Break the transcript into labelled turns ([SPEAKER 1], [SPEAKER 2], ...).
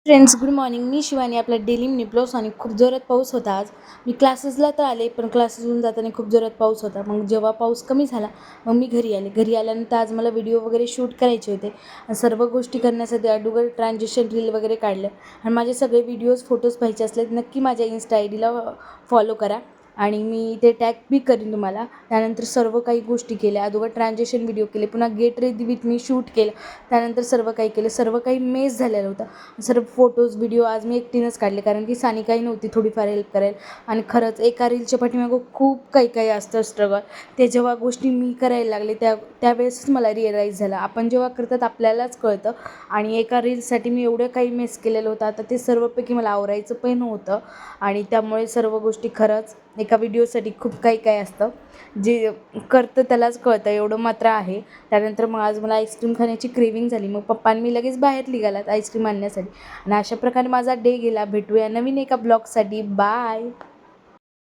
[SPEAKER 1] Friends, good morning. मी शिवानी. आपला daily निपलोस आणि खूप जोरात पाऊस होता आज. मी क्लासेसला तर आले, पण क्लासेसहून जाताना खूप जोरात पाऊस होता. मग जेव्हा पाऊस कमी झाला, मग मी घरी आले. घरी आल्यानंतर आज मला व्हिडिओ वगैरे शूट करायचे होते. आणि सर्व गोष्टी करण्यासाठी अगोदर ट्रान्झॅक्शन रील वगैरे काढलं. आणि माझे सगळे व्हिडिओज फोटोज पाहिजे असले तर नक्की माझ्या इन्स्टा आय.डीला फॉलो करा. आणि मी ते टॅग बी करीन तुम्हाला. त्यानंतर सर्व काही गोष्टी केल्या. अगोदर ट्रान्झॅक्शन व्हिडिओ केले, पुन्हा get ready with me shoot केलं. त्यानंतर सर्व काही केलं. सर्व काही मेस झालेलं होतं. सर्व फोटोज व्हिडिओ आज मी एकटीनंच काढले, कारण की सानिकाही नव्हती थोडीफार हेल्प करेल. आणि खरंच एका रीलच्या पाठीमागं खूप काही असतं स्ट्रगल. ते जेव्हा गोष्टी मी करायला लागले त्यावेळेसच मला रिअलाईज झालं, आपण जेव्हा करतात आपल्यालाच कळतं. आणि एका रीलसाठी मी एवढं काही मिस केलेलं होतं. आता ते सर्वपैकी मला आवरायचं पण नव्हतं. आणि त्यामुळे सर्व गोष्टी खरंच एका व्हिडिओसाठी खूप काही असतं. जे करतं त्यालाच कळतं, एवढं मात्र आहे. त्यानंतर मग आज मला आईस्क्रीम खाण्याची क्रेविंग झाली. मग पप्पा आणि मी लगेच बाहेर निघालात आईस्क्रीम आणण्यासाठी. आणि अशा प्रकारे माझा डे गेला. भेटूया नवीन एका ब्लॉगसाठी. बाय.